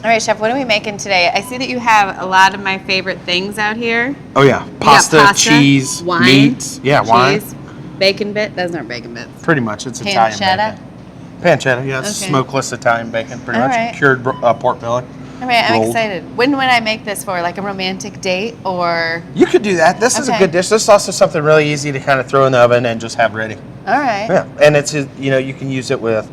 All right, Chef, what are we making today? I see that you have a lot of my favorite things out here. Oh, yeah. Pasta, cheese, wine, meats. Yeah, wine. Cheese, bacon bit. Those aren't bacon bits. Pretty much. It's Italian bacon. Pancetta, yeah. It's smokeless Italian bacon, pretty much. Right. Cured pork belly. All right, I'm rolled. excited. When would I make this for? Like a romantic date or? You could do that. This is a good dish. This is also something really easy to kind of throw in the oven and just have ready. All right. Yeah, and it's, you know, you can use it with,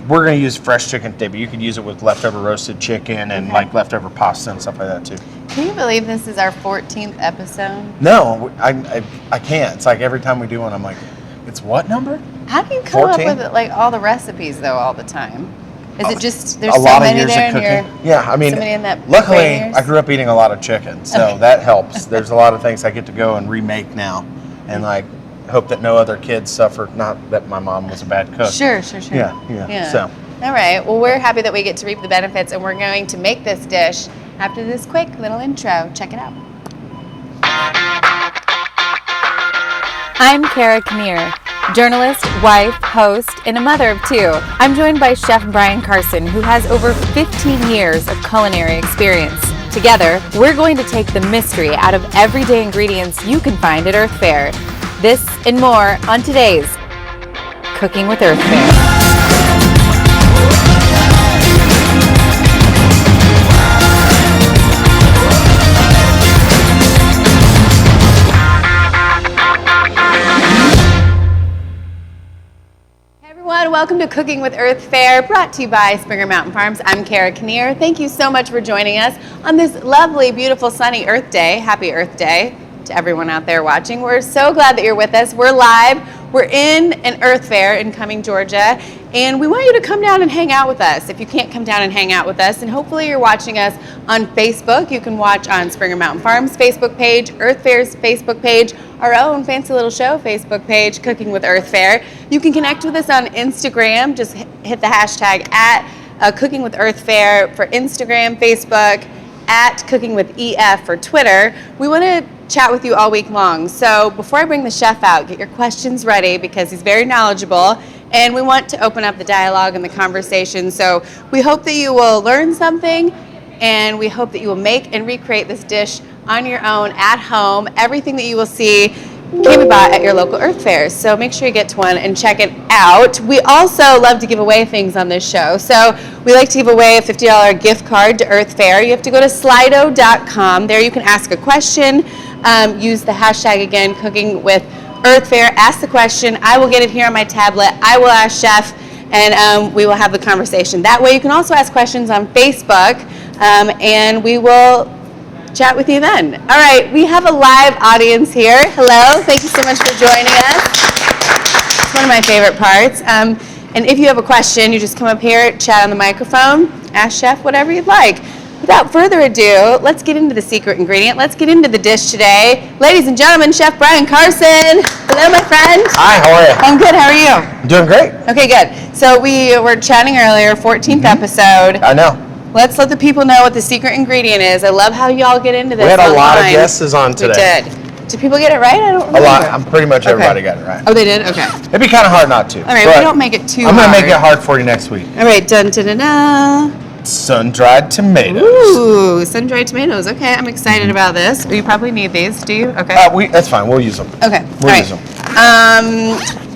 we're going to use fresh chicken today, but you could use it with leftover roasted chicken and like leftover pasta and stuff like that too. Can you believe this is our 14th episode? No, I can't. It's like every time we do one, I'm like, it's what number? How do you come 14? up with like all the recipes though all the time? Is it just there's a so lot many of years there of in your? cooking. Yeah, I mean, so many in that luckily years? I grew up eating a lot of chicken, so that helps. There's a lot of things I get to go and remake now, and like hope that no other kids suffer. Not that my mom was a bad cook. Sure. Yeah. So. All right. Well, we're happy that we get to reap the benefits, and we're going to make this dish after this quick little intro. Check it out. I'm Cara Kneer, journalist, wife, host, and a mother of two. I'm joined by Chef Brian Carson, who has over 15 years of culinary experience. Together, we're going to take the mystery out of everyday ingredients you can find at Earth Fare. This and more on today's Cooking with Earth Fare. Welcome to Cooking with Earth Fare, brought to you by Springer Mountain Farms. I'm Cara Kneer. Thank you so much for joining us on this lovely, beautiful, sunny Earth Day. Happy Earth Day to everyone out there watching. We're so glad that you're with us. We're live. We're in an Earth Fair in Cumming, Georgia, and we want you to come down and hang out with us. If you can't come down and hang out with us, and hopefully you're watching us on Facebook. You can watch on Springer Mountain Farms Facebook page, Earth Fair's Facebook page, our own fancy little show Facebook page, Cooking with Earth Fare. You can connect with us on Instagram. Just hit the hashtag at Cooking with Earth Fare for Instagram, Facebook, at Cooking with EF for Twitter. We want to chat with you all week long. So before I bring the chef out, get your questions ready because he's very knowledgeable, and we want to open up the dialogue and the conversation. So we hope that you will learn something, and we hope that you will make and recreate this dish on your own at home. Everything that you will see can be bought at your local Earth Fairs. So make sure you get to one and check it out. We also love to give away things on this show. So we like to give away a $50 gift card to Earth Fair. You have to go to slido.com. There you can ask a question. Use the hashtag again, Cooking with Earth Fair. Ask the question. I will get it here on my tablet. I will ask Chef, and we will have the conversation. That way you can also ask questions on Facebook, and we will chat with you then. All right, we have a live audience here. Hello, thank you so much for joining us. It's one of my favorite parts. And if you have a question, you just come up here, chat on the microphone, ask Chef whatever you'd like. Without further ado, let's get into the secret ingredient. Let's get into the dish today. Ladies and gentlemen, Chef Brian Carson. Hello, my friend. Hi, how are you? I'm good, how are you? I'm doing great. Okay, good. So we were chatting earlier, 14th episode. I know. Let's let the people know what the secret ingredient is. I love how y'all get into this. We had a lot of online. guesses on today. We did. Did people get it right? I don't remember. A lot. I'm pretty much everybody got it right. Oh, they did? Okay. It'd be kind of hard not to. All right, we don't make it too hard. I'm going to make it hard for you next week. All right, dun-dun-dun-dun. Sun-dried tomatoes. Ooh, sun-dried tomatoes. Okay, I'm excited about this. You probably need these, do you? Okay. That's fine. We'll use them. Okay. We'll use them.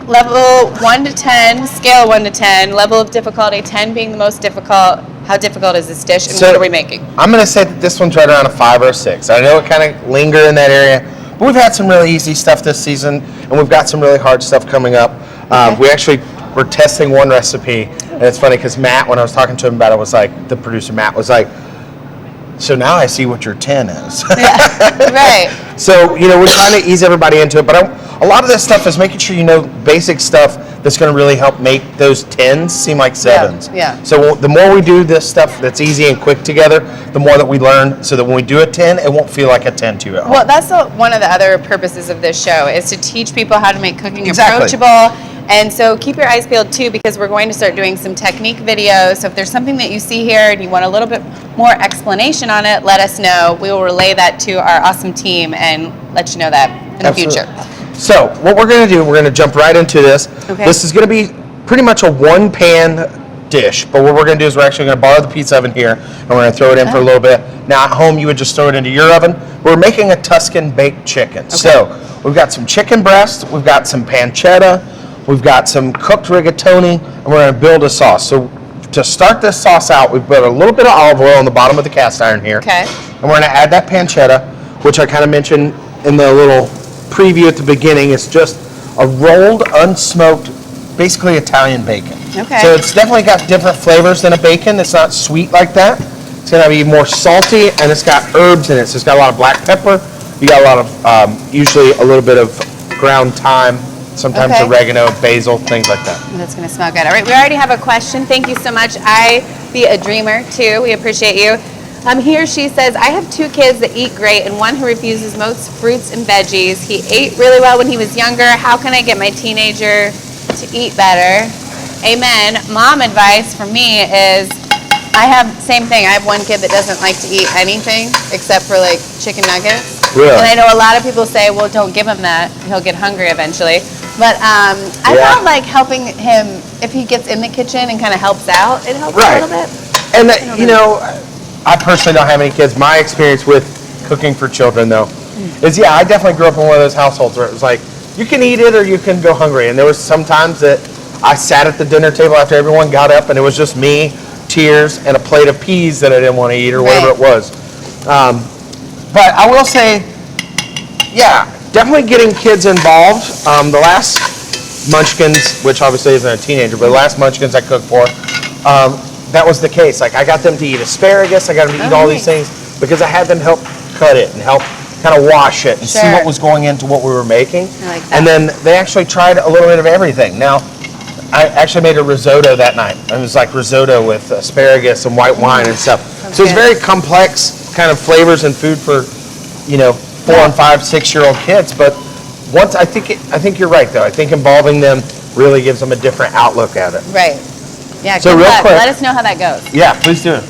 Level 1 to 10, scale 1 to 10, level of difficulty, 10 being the most difficult. How difficult is this dish, and what are we making? I'm going to say that this one's right around a 5 or a 6. I know it kind of linger in that area, but we've had some really easy stuff this season, and we've got some really hard stuff coming up. We're testing one recipe, and it's funny because Matt, when I was talking to him about it, was like, the producer Matt was like, so now I see what your 10 is. Yeah, right. So, we're trying to ease everybody into it, but a lot of this stuff is making sure you know basic stuff that's going to really help make those 10s seem like 7s. Yeah. So the more we do this stuff that's easy and quick together, the more that we learn, so that when we do a 10, it won't feel like a 10 to at home. Well, that's one of the other purposes of this show, is to teach people how to make cooking Exactly. approachable. And so keep your eyes peeled too, because we're going to start doing some technique videos. So if there's something that you see here and you want a little bit more explanation on it, let us know. We will relay that to our awesome team and let you know that in the future. So what we're going to do, we're going to jump right into this. Okay. This is going to be pretty much a one-pan dish. But what we're going to do is we're actually going to borrow the pizza oven here, and we're going to throw it in for a little bit. Now at home, you would just throw it into your oven. We're making a Tuscan baked chicken. Okay. So we've got some chicken breast, we've got some pancetta, we've got some cooked rigatoni, and we're going to build a sauce. So to start this sauce out, we've put a little bit of olive oil on the bottom of the cast iron here. Okay. And we're going to add that pancetta, which I kind of mentioned in the little preview at the beginning. It's just a rolled, unsmoked, basically Italian bacon. Okay. So it's definitely got different flavors than a bacon. It's not sweet like that. It's going to be more salty, and it's got herbs in it. So it's got a lot of black pepper. You got a lot of, usually a little bit of ground thyme, sometimes oregano, basil, things like that. That's going to smell good. All right, we already have a question. Thank you so much. I be a dreamer too. We appreciate you. Here she says, I have 2 kids that eat great and one who refuses most fruits and veggies. He ate really well when he was younger. How can I get my teenager to eat better? Amen. Mom advice for me is, I have same thing. I have one kid that doesn't like to eat anything except for like chicken nuggets. Really? And I know a lot of people say, well, don't give him that. He'll get hungry eventually. But I felt like helping him, if he gets in the kitchen and kind of helps out, it helps a little bit. And you know, I personally don't have any kids. My experience with cooking for children, though, is I definitely grew up in one of those households where it was like, you can eat it or you can go hungry. And there was some times that I sat at the dinner table after everyone got up and it was just me, tears, and a plate of peas that I didn't want to eat or whatever it was. But I will say, definitely getting kids involved. The last Munchkins, which obviously isn't a teenager, but the last Munchkins I cooked for, that was the case. Like, I got them to eat asparagus, I got them to eat all these things because I had them help cut it and help kind of wash it and see what was going into what we were making. I like that. And then they actually tried a little bit of everything. Now, I actually made a risotto that night. It was like risotto with asparagus and white wine and stuff. So it's very complex kind of flavors and food for, 4 and 5, 6-year-old kids. But once I think you're right though. I think involving them really gives them a different outlook at it. Right. Yeah. So real quick, let us know how that goes. Yeah, please do.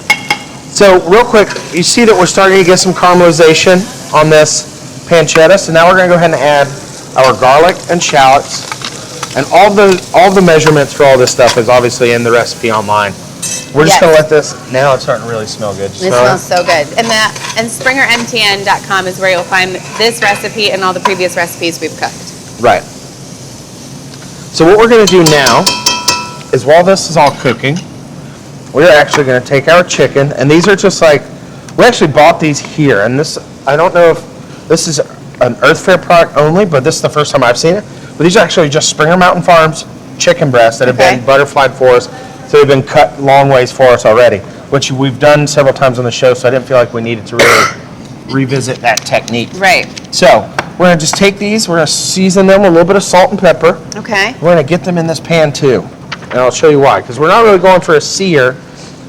So real quick, you see that we're starting to get some caramelization on this pancetta. So now we're going to go ahead and add our garlic and shallots. And all the measurements for all this stuff is obviously in the recipe online. We're just going to let this, now it's starting to really smell good. It smells so good. And SpringerMTN.com is where you'll find this recipe and all the previous recipes we've cooked. Right. So what we're going to do now is while this is all cooking, we're actually going to take our chicken, and these are just like, we actually bought these here, and this, I don't know if this is an Earth Fare product only, but this is the first time I've seen it. But these are actually just Springer Mountain Farms chicken breasts that have been butterflied for us. So they've been cut long ways for us already, which we've done several times on the show, so I didn't feel like we needed to really revisit that technique. Right. So we're going to just take these, we're going to season them with a little bit of salt and pepper. Okay. We're going to get them in this pan too. And I'll show you why. Because we're not really going for a sear,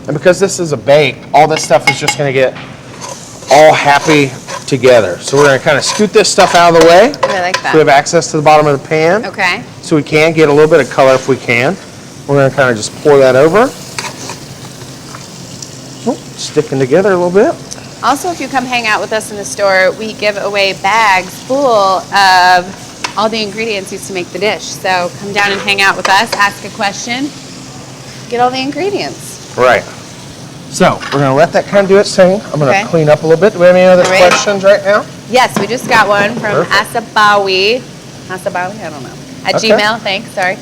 and because this is a bake, all this stuff is just going to get all happy together. So we're going to kind of scoot this stuff out of the way. I like that. So we have access to the bottom of the pan. Okay. So we can get a little bit of color if we can. We're going to kind of just pour that over. Oh, sticking together a little bit. Also, if you come hang out with us in the store, we give away bags full of all the ingredients used to make the dish. So come down and hang out with us, ask a question, get all the ingredients. Right. So we're going to let that kind of do its thing. I'm going to clean up a little bit. Do we have any other questions right now? Yes, we just got one from Asabawi. Asabawi? I don't know. At Gmail, thanks, sorry.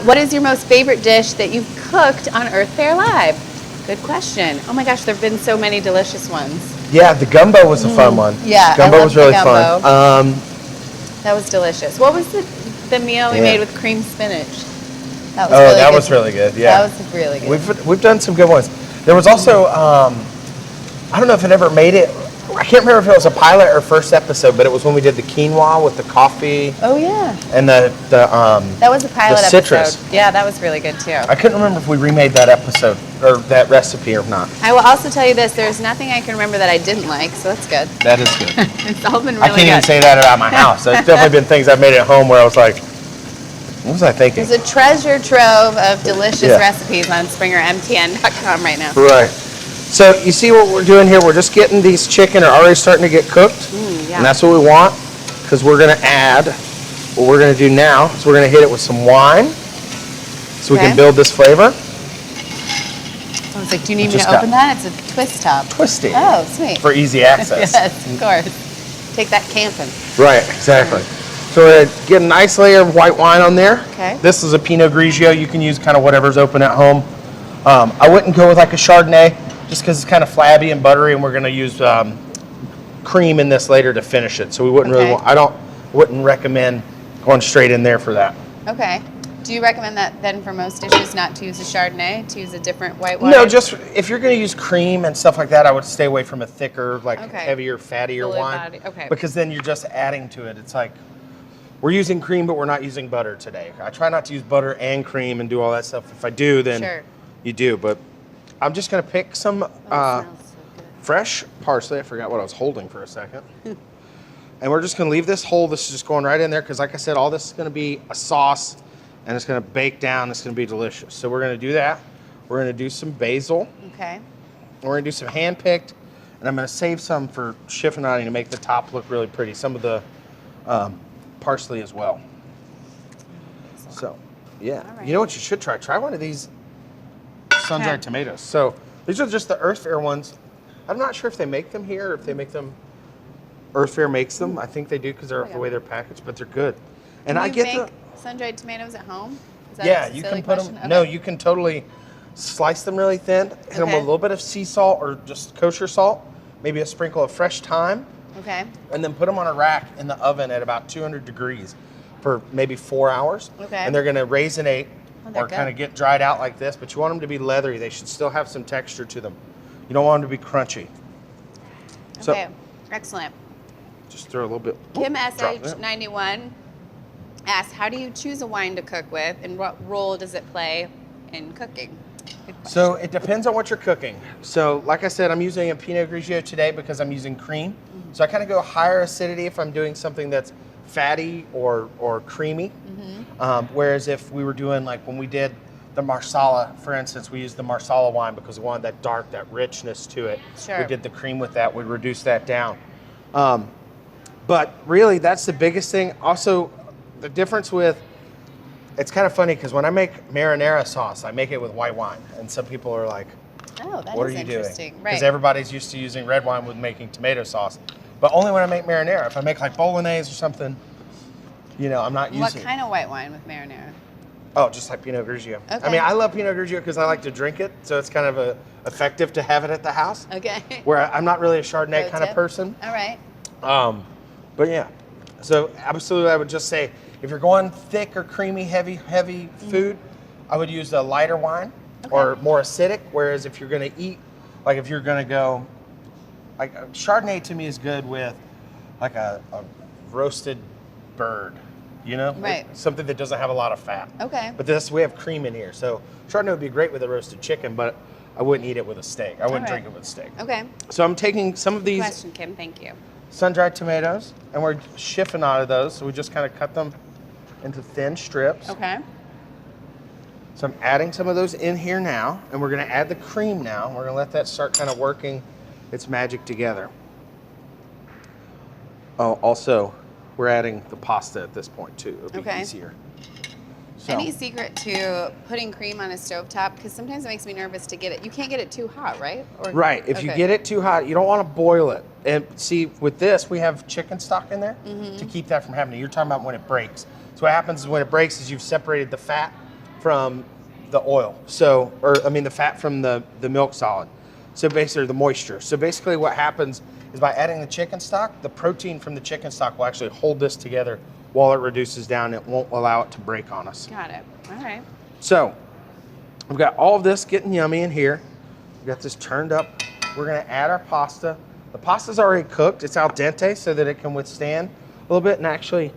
What is your most favorite dish that you've cooked on Earth Fare Live? Good question. Oh my gosh, there have been so many delicious ones. Yeah, the gumbo was a fun one. Yeah, gumbo I loved was really the gumbo. fun. That was delicious. What was the meal we made with cream spinach? That was Oh, really that good. was really good. Yeah, That was really good. we've done some good ones. There was also I don't know if it ever made it. I can't remember if it was a pilot or first episode, but it was when we did the quinoa with the coffee Oh yeah, and that was a pilot the citrus. episode. Yeah, that was really good too. I couldn't remember if we remade that episode or that recipe or not. I will also tell you this: there's nothing I can remember that I didn't like, so that's good. That is good. It's all been really I can't even good. say that about my house. There's definitely been things I've made at home where I was like, what was I thinking? There's a treasure trove of delicious Yeah. recipes on SpringerMTN.com right now. Right. So you see what we're doing here? We're just getting these chicken are already starting to get cooked. Yeah. And that's what we want, because we're going to add, what we're going to do now is we're going to hit it with some wine so we can build this flavor. was like, do you need me Just to got open that? It's a twist top. twisty. Oh, sweet. For easy access. Yes, of course. Take that camping. Right, exactly. So we're gonna get a nice layer of white wine on there. Okay. This is a Pinot Grigio. You can use kind of whatever's open at home. I wouldn't go with like a Chardonnay just because it's kind of flabby and buttery, and we're gonna use cream in this later to finish it. So we wouldn't really wouldn't recommend going straight in there for that. Okay. Do you recommend that then for most dishes not to use a Chardonnay, to use a different white wine? No, just if you're going to use cream and stuff like that, I would stay away from a thicker, like heavier, fattier wine. Okay. Because then you're just adding to it. It's like we're using cream, but we're not using butter today. I try not to use butter and cream and do all that stuff. If I do, then you do. But I'm just going to pick some fresh parsley. I forgot what I was holding for a second. And we're just going to leave this whole. This is just going right in there because, like I said, all this is going to be a sauce. And it's going to bake down. It's going to be delicious. So we're going to do that. We're going to do some basil. Okay. And we're going to do some hand-picked. And I'm going to save some for chiffonade to make the top look really pretty. Some of the parsley as well. So, yeah. Right. You know what you should try? Try one of these sun-dried tomatoes. So these are just the Earth Fare ones. I'm not sure if they make them here or if they make them. Earth Fare makes them. I think they do because they're the way they're packaged, but they're good. And I get the sun-dried tomatoes at home? Is that yeah, you can put them. Okay. No, you can totally slice them really thin, hit them with a little bit of sea salt or just kosher salt, maybe a sprinkle of fresh thyme. Okay. And then put them on a rack in the oven at about 200 degrees for maybe 4 hours. Okay. And they're going to raisinate or kind of get dried out like this, but you want them to be leathery. They should still have some texture to them. You don't want them to be crunchy. Okay, excellent. Just throw a little bit. Kim SH91 asks, how do you choose a wine to cook with, and what role does it play in cooking? So it depends on what you're cooking. So like I said, I'm using a Pinot Grigio today because I'm using cream. Mm-hmm. So I kind of go higher acidity if I'm doing something that's fatty or creamy. Mm-hmm. Whereas if we were doing, like when we did the Marsala, for instance, we used the Marsala wine because we wanted that dark, that richness to it. Sure. We did the cream with that. We reduced that down. But really, that's the biggest thing. Also, the difference with, it's kind of funny because when I make marinara sauce, I make it with white wine. And some people are like, oh, that what is are you interesting. doing? Right. Because everybody's used to using red wine with making tomato sauce. But only when I make marinara. If I make like bolognese or something, you know, I'm not using What kind of white wine with marinara? Oh, just like Pinot Grigio. Okay. I mean, I love Pinot Grigio because I like to drink it. So it's kind of effective to have it at the house. Okay. Where I'm not really a Chardonnay kind of person. All right. But yeah. So absolutely, I would just say, if you're going thick or creamy, heavy food, I would use a lighter wine or more acidic. Whereas if you're going to eat, like if you're going to go, like Chardonnay to me is good with like a roasted bird, you know? Right. Like something that doesn't have a lot of fat. Okay. But we have cream in here. So Chardonnay would be great with a roasted chicken, but I wouldn't eat it with a steak. I wouldn't drink it with steak. Okay. So I'm taking some of these. Good question, Kim. Thank you. Sun-dried tomatoes, and we're chiffonade those. So we just kind of cut them into thin strips. Okay. So I'm adding some of those in here now, and we're going to add the cream now. We're going to let that start kind of working its magic together. Oh, also, we're adding the pasta at this point too. It'll be easier. So. Any secret to putting cream on a stovetop? Because sometimes it makes me nervous to get it. You can't get it too hot, right? Or, right. If you get it too hot, you don't want to boil it. And see, with this, we have chicken stock in there to keep that from happening. You're talking about when it breaks. So what happens is when it breaks is you've separated the fat from the oil. So, the fat from the milk solid. So basically, the moisture. So basically what happens is by adding the chicken stock, the protein from the chicken stock will actually hold this together while it reduces down. It won't allow it to break on us. Got it. All right. So we've got all of this getting yummy in here. We've got this turned up. We're going to add our pasta. The pasta's already cooked. It's al dente so that it can withstand a little bit. And actually,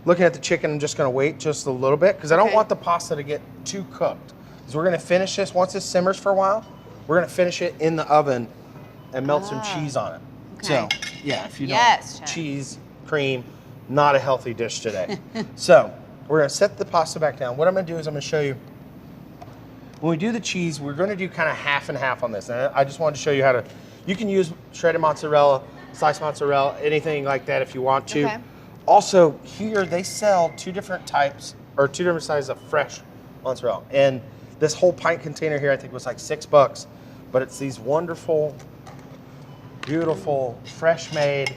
looking at the chicken, I'm just going to wait just a little bit because I don't want the pasta to get too cooked. So we're going to finish this. Once it simmers for a while, we're going to finish it in the oven and melt some cheese on it. Okay. So, yeah, if you don't, cheese, cream, not a healthy dish today. So we're going to set the pasta back down. What I'm going to do is I'm going to show you, when we do the cheese, we're going to do kind of half and half on this. And I just wanted to show you how to, you can use shredded mozzarella, sliced mozzarella, anything like that if you want to. Okay. Also, here they sell two different types or two different sizes of fresh mozzarella. And This whole pint container here, I think, was like $6, but it's these wonderful, beautiful, fresh-made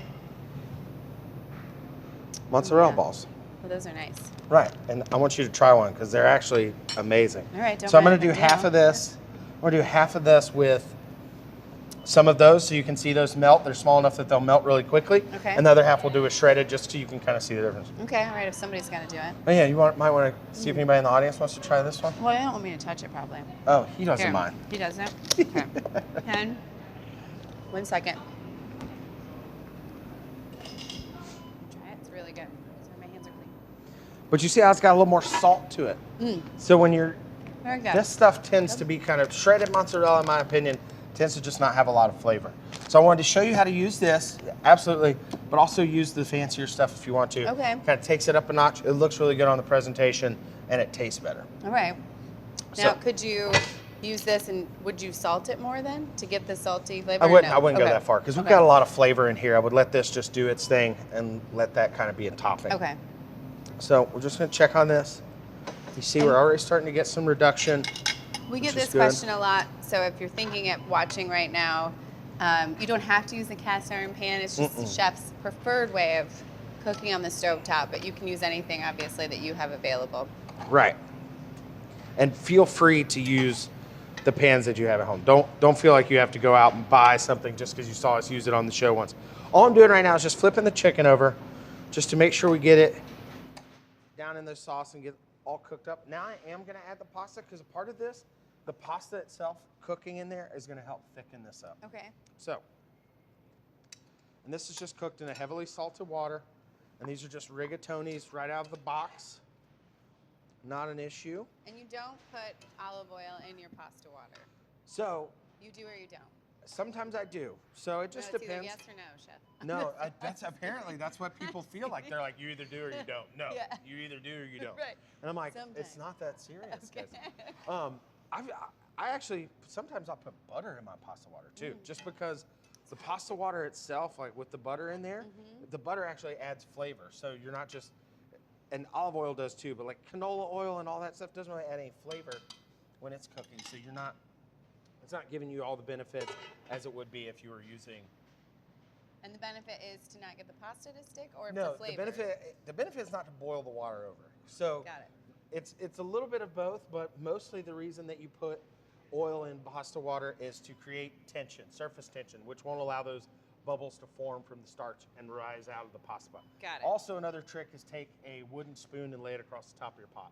mozzarella balls. Well, those are nice. Right, and I want you to try one because they're actually amazing. All right, don't so I'm going mind to do if I half do. of this. I'm going to do half of this with some of those so you can see those melt. They're small enough that they'll melt really quickly. Okay. And the other half we'll do with shredded just so you can kind of see the difference. Okay, all right, if somebody's got to do it. Oh yeah, you might want to see if anybody in the audience wants to try this one. Well, you don't want me to touch it, probably. Oh, he doesn't Here. mind. He doesn't? Okay. 10. 1 second. Try it. It's really good. Sorry, my hands are clean. But you see how it's got a little more salt to it. So when you're, Very good. this stuff tends to be kind of shredded mozzarella, in my opinion, tends to just not have a lot of flavor. So I wanted to show you how to use this, absolutely, but also use the fancier stuff if you want to. Okay. Kind of takes it up a notch. It looks really good on the presentation, and it tastes better. All right. So- Now, could you use this and would you salt it more then to get the salty flavor? I or wouldn't. no? I wouldn't go Okay. that far because we've Okay. got a lot of flavor in here. I would let this just do its thing and let that kind of be a topping. Okay. So we're just going to check on this. You see, we're already starting to get some reduction. We get which is this good. question a lot. So if you're thinking at watching right now, you don't have to use a cast iron pan. It's just the chef's preferred way of cooking on the stovetop, but you can use anything, obviously, that you have available. Right. And feel free to use the pans that you have at home. Don't feel like you have to go out and buy something just because you saw us use it on the show once. All I'm doing right now is just flipping the chicken over just to make sure we get it down in the sauce and get all cooked up. Now I am going to add the pasta because a part of this, the pasta itself cooking in there is going to help thicken this up. Okay. So, and this is just cooked in a heavily salted water, and these are just rigatonis right out of the box. Not an issue. And you don't put olive oil in your pasta water. So, You do or you don't? sometimes I do. So it just No, it's depends. either yes or no, chef. No, that's apparently that's what people feel like. They're like, you either do or you don't. No, Yeah. you either do or you don't. Right. And I'm like, Sometimes. it's not that serious, Okay. guys. I actually sometimes I'll put butter in my pasta water too, just because the pasta water itself, like with the butter in there, the butter actually adds flavor. So you're not just, and olive oil does too, but like canola oil and all that stuff doesn't really add any flavor when it's cooking. So you're not, it's not giving you all the benefits as it would be if you were using. And the benefit is to not get the pasta to stick, or No, for flavor? the benefit is not to boil the water over. So Got it. it's a little bit of both, but mostly the reason that you put oil in pasta water is to create tension, surface tension, which won't allow those bubbles to form from the starch and rise out of the pasta pot. Got it. Also, another trick is take a wooden spoon and lay it across the top of your pot.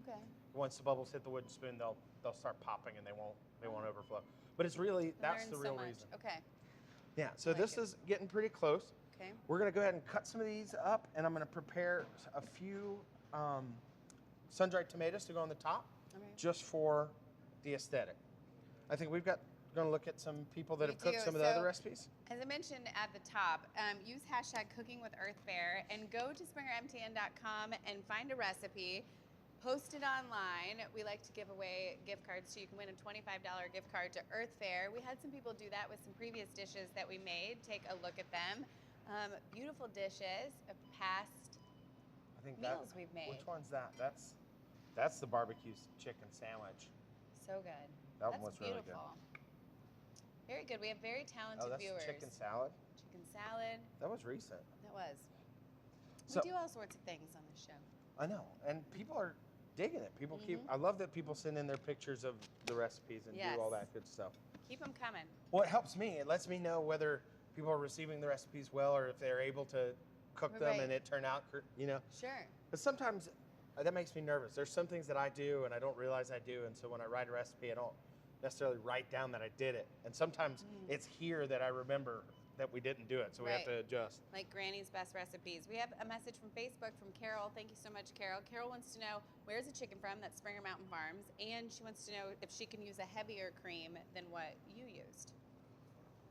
Okay. Once the bubbles hit the wooden spoon, they'll start popping and they won't overflow. But it's really, that's Learned the so real much. reason. Okay. Yeah, so like this it. is getting pretty close. Okay. We're gonna go ahead and cut some of these up, and I'm gonna prepare a few sun-dried tomatoes to go on the top, Okay. just for the aesthetic. I think gonna look at some people that We have cooked do. some of the other So- recipes. As I mentioned at the top, use hashtag #CookingWithEarthFair and go to SpringerMTN.com and find a recipe. Post it online. We like to give away gift cards, so you can win a $25 gift card to Earth Fair. We had some people do that with some previous dishes that we made. Take a look at them. Beautiful dishes of past. I think Meals we've made. Which one's that? That's the barbecue chicken sandwich. So good. That one That's was really good. beautiful. Very good. We have very talented Oh, that's viewers. chicken salad. Chicken salad. That was recent. That was. So- We do all sorts of things on this show. I know, and people are digging it. People keep. Mm-hmm. I love that people send in their pictures of the recipes and Yes. do all that good stuff. Keep them coming. Well, it helps me. It lets me know whether people are receiving the recipes well or if they're able to cook them Right. and it turn out, Sure. But sometimes that makes me nervous. There's some things that I do and I don't realize I do, and so when I write a recipe, I don't necessarily write down that I did it. And sometimes it's here that I remember that we didn't do it, so we have Right. to adjust. Like Granny's Best Recipes. We have a message from Facebook from Carol. Thank you so much, Carol. Carol wants to know, where's the chicken from? That's Springer Mountain Farms. And she wants to know if she can use a heavier cream than what you used.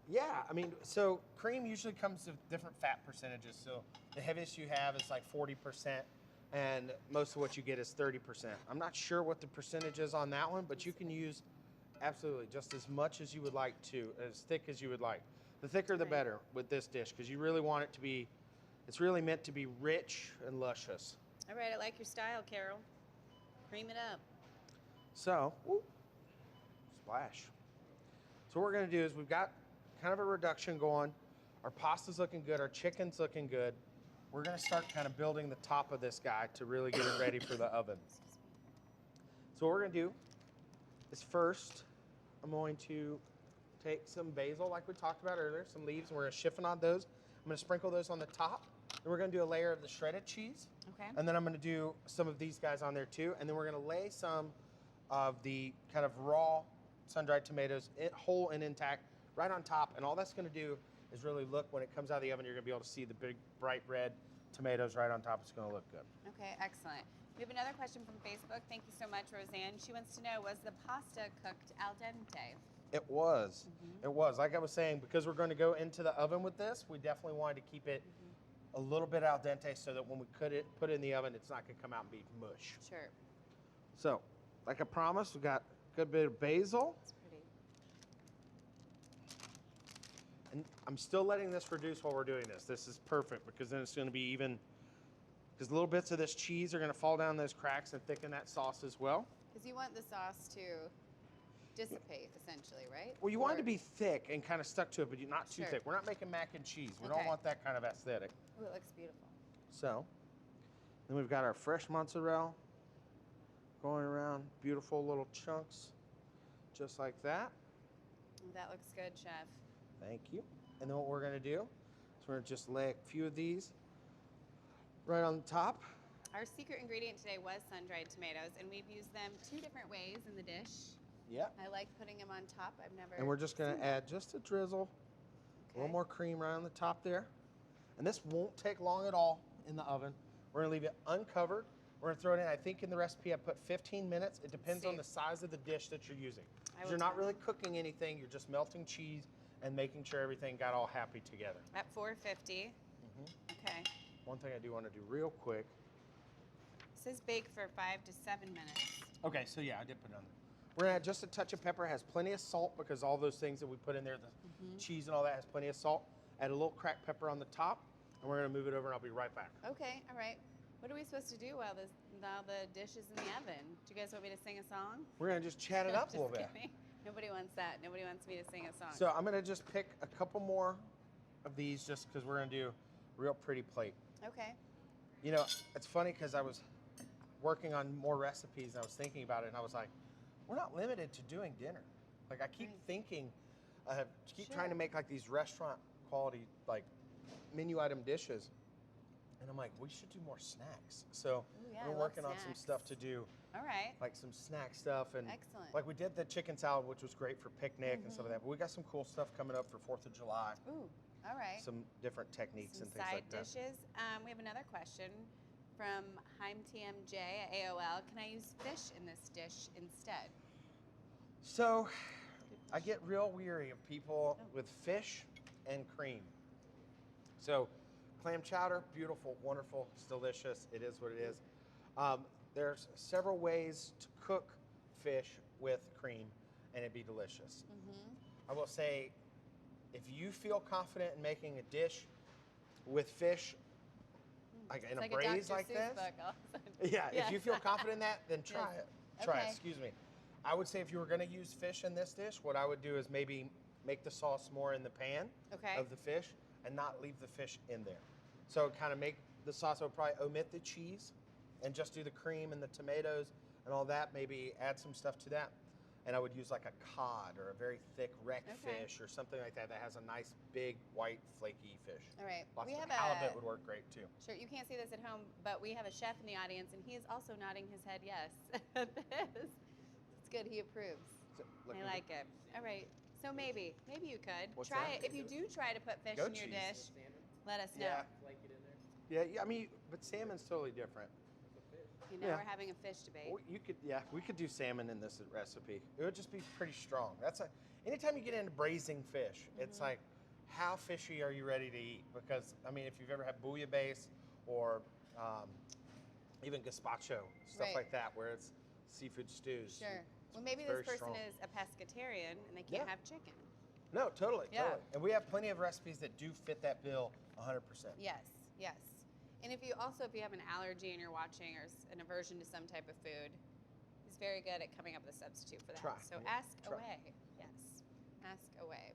Yeah, I mean, so cream usually comes with different fat percentages. So the heaviest you have is like 40%, and most of what you get is 30%. I'm not sure what the percentage is on that one, but you can use absolutely just as much as you would like to, as thick as you would like. The thicker the Right. better with this dish, because you really want it to be, it's really meant to be rich and luscious. All right, I like your style, Carol. Cream it up. So, whoop, splash. So what we're gonna do is we've got kind of a reduction going. Our pasta's looking good, our chicken's looking good. We're gonna start kind of building the top of this guy to really get it ready for the oven. So what we're gonna do is first, I'm going to take some basil like we talked about earlier, some leaves, and we're gonna chiffonade those. I'm gonna sprinkle those on the top. Then we're gonna do a layer of the shredded cheese. Okay. And then I'm gonna do some of these guys on there too. And then we're gonna lay some of the kind of raw sun-dried tomatoes, whole and intact, right on top. And all that's gonna do is really look, when it comes out of the oven, you're gonna be able to see the big bright red tomatoes right on top. It's gonna look good. Okay, excellent. We have another question from Facebook. Thank you so much, Roseanne. She wants to know, was the pasta cooked al dente? It was. It was. Like I was saying, because we're going to go into the oven with this, we definitely wanted to keep it a little bit al dente so that when we put it in the oven, it's not going to come out and be mush. Sure. So, like I promised, we got a good bit of basil. It's pretty. And I'm still letting this reduce while we're doing this. This is perfect because then it's going to be even, because little bits of this cheese are going to fall down those cracks and thicken that sauce as well. Because you want the sauce to dissipate, essentially, right? Well, you want it to be thick and kind of stuck to it, but not too Sure. thick. We're not making mac and cheese. We Okay. don't want that kind of aesthetic. Ooh, it looks beautiful. So, then we've got our fresh mozzarella going around, beautiful little chunks, just like that. Ooh, that looks good, Chef. Thank you. And then what we're gonna do is we're gonna just lay a few of these right on the top. Our secret ingredient today was sun-dried tomatoes, and we've used them 2 different ways in the dish. Yep. I like putting them on top. I've never. And we're just gonna seen that. add just a drizzle, a Okay. little more cream right on the top there. And this won't take long at all in the oven. We're gonna leave it uncovered. We're gonna throw it in, I think in the recipe I put 15 minutes. It depends on the size of the dish that you're using. I will You're not try. really cooking anything, you're just melting cheese and making sure everything got all happy together. At 450. Okay. One thing I do wanna do real quick. It says bake for 5 to 7 minutes. Okay, so yeah, I did put it on there. We're gonna add just a touch of pepper. It has plenty of salt because all those things that we put in there, the cheese and all that has plenty of salt. Add a little cracked pepper on the top, and we're gonna move it over and I'll be right back. Okay, all right. What are we supposed to do while the dish is in the oven? Do you guys want me to sing a song? We're gonna just chat it up a Just little bit. kidding. Nobody wants that. Nobody wants me to sing a song. So I'm gonna just pick a couple more of these just because we're gonna do a real pretty plate. Okay. You know, it's funny because I was working on more recipes and I was thinking about it and I was like, we're not limited to doing dinner. Like I keep Right. thinking, keep Sure. trying to make like these restaurant quality like menu item dishes. And I'm like, we should do more snacks. So Ooh, yeah, I we're love working on some snacks. stuff to do, All right. like some snack stuff. And Excellent. like we did the chicken salad, which was great for picnic and stuff like that. But we got some cool stuff coming up for 4th of July. Ooh, all right. Some different techniques Some and things side like that. dishes. We have another question from HeimTMJ at AOL. Can I use fish in this dish instead? So I get real weary of people Oh. with fish and cream. So clam chowder, beautiful, wonderful, it's delicious. It is what it is. There's several ways to cook fish with cream and it'd be delicious. I will say, if you feel confident in making a dish with fish, like in It's a like braise Dr. like Seuss this, book all of a sudden. yeah, Yes. if you feel confident in that, then try Yes. it. Try Okay. it, excuse me. I would say if you were gonna use fish in this dish, what I would do is maybe make the sauce more in the pan Okay. of the fish and not leave the fish in there. So kind of make the sauce, I would probably omit the cheese and just do the cream and the tomatoes and all that, maybe add some stuff to that. And I would use like a cod or a very thick wreck Okay. fish or something like that that has a nice big white flaky fish. All right. Lots We of have halibut a- would work great too. Sure, you can't see this at home, but we have a chef in the audience, and he is also nodding his head yes at this. It's good. He approves. So, look, I we like it. All right. So maybe you could What's try that? it. If you do try to put fish Goat in your cheese. dish, let us know. Yeah. Yeah, I mean, but salmon's totally different. You know, Yeah. we're having a fish debate. Well, we could do salmon in this recipe. It would just be pretty strong. Anytime you get into braising fish, it's like, how fishy are you ready to eat? Because, I mean, if you've ever had bouillabaisse or even gazpacho, stuff Right. like that, where it's seafood stews. Sure. Well, maybe it's this very person strong. is a pescatarian and they can't Yeah. have chicken. No, totally, Yeah. totally. And we have plenty of recipes that do fit that bill 100%. Yes, and if you have an allergy and you're watching or an aversion to some type of food, these very good at coming up with a substitute for that. Try. So Yeah, ask try. away. Yes, ask away.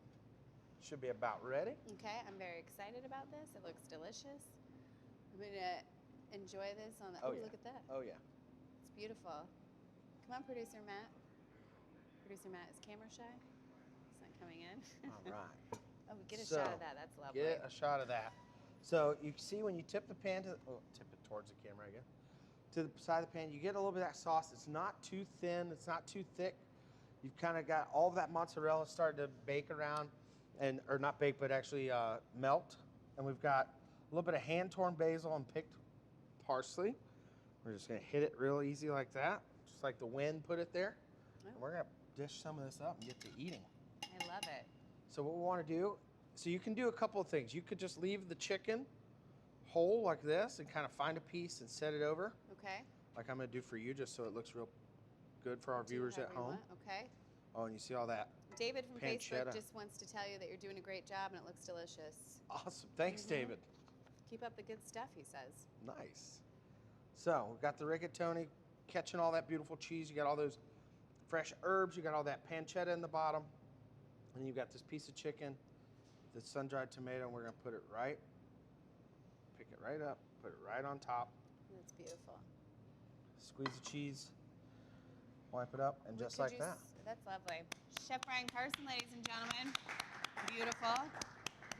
Should be about ready. Okay, I'm very excited about this. It looks delicious. I'm gonna enjoy this on the. Oh, yeah. look at that. Oh yeah. It's beautiful. Come on, producer Matt. Producer Matt is camera shy. He's not coming in. All right. Oh, we get a shot of that. That's lovely. Get a shot of that. So you see when you tip the pan tip it towards the camera again. To the side of the pan, you get a little bit of that sauce. It's not too thin. It's not too thick. You've kind of got all of that mozzarella starting to bake around, or not bake, but actually melt. And we've got a little bit of hand-torn basil and picked parsley. We're just gonna hit it real easy like that, just like the wind put it there. Oh. And we're gonna dish some of this up and get to eating. I love it. So what we want to do, so you can do a couple of things. You could just leave the chicken whole like this and kind of find a piece and set it over. Okay. Like I'm going to do for you, just so it looks real good for our viewers at home. Okay. Oh, and you see all that. David from pancetta. Facebook just wants to tell you that you're doing a great job and it looks delicious. Awesome. Thanks, David. Keep up the good stuff, he says. Nice. So we've got the rigatoni catching all that beautiful cheese. You got all those fresh herbs. You got all that pancetta in the bottom. And you've got this piece of chicken, the sun-dried tomato, and we're going to put it right, pick it right up, put it right on top. That's beautiful. Squeeze the cheese, wipe it up, and just like that. That's lovely. Chef Brian Carson, ladies and gentlemen. Beautiful.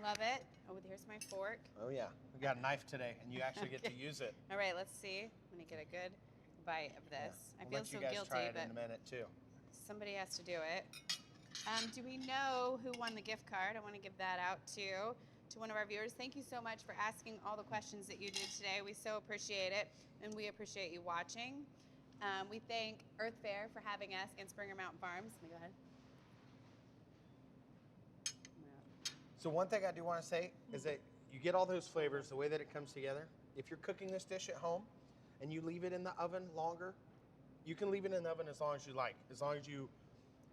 Love it. Oh, here's my fork. Oh yeah, we got a knife today, and you actually get to use it. All right, let's see. I'm gonna get a good bite of this. Yeah. I feel so guilty, let you guys try it but in a minute too. somebody has to do it. Do we know who won the gift card? I want to give that out to one of our viewers. Thank you so much for asking all the questions that you did today. We so appreciate it, and we appreciate you watching. We thank Earth Fare for having us and Springer Mountain Farms. Let me go ahead. So one thing I do want to say is that you get all those flavors, the way that it comes together. If you're cooking this dish at home and you leave it in the oven longer, you can leave it in the oven as long as you like. As long as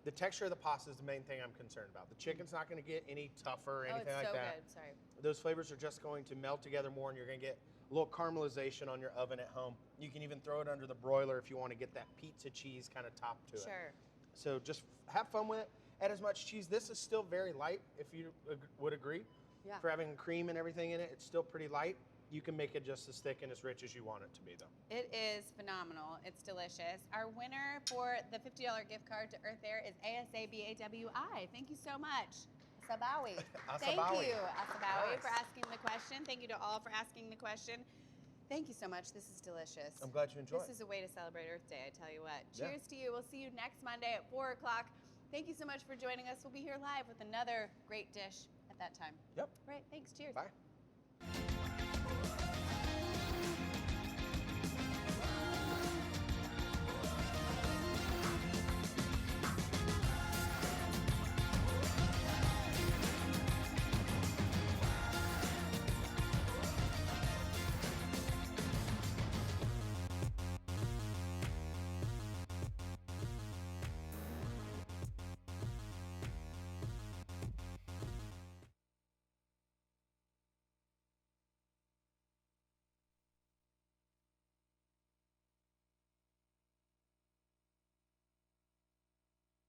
the texture of the pasta is the main thing I'm concerned about. The chicken's not going to get any tougher or anything like that. Oh, it's so good. Sorry. Those flavors are just going to melt together more, and you're going to get a little caramelization on your oven at home. You can even throw it under the broiler if you want to get that pizza cheese kind of top to it. Sure. So just have fun with it. Add as much cheese. This is still very light, if you would agree. Yeah. For having cream and everything in it, it's still pretty light. You can make it just as thick and as rich as you want it to be, though. It is phenomenal. It's delicious. Our winner for the $50 gift card to Earth Air is ASABAWI. Thank you so much. Asabawi. Thank you, Asabawi, Nice. for asking the question. Thank you to all for asking the question. Thank you so much. This is delicious. I'm glad you enjoyed This it. is a way to celebrate Earth Day, I tell you what. Yeah. Cheers to you. We'll see you next Monday at 4 o'clock. Thank you so much for joining us. We'll be here live with another great dish at that time. Yep. All right. Thanks. Cheers. Bye.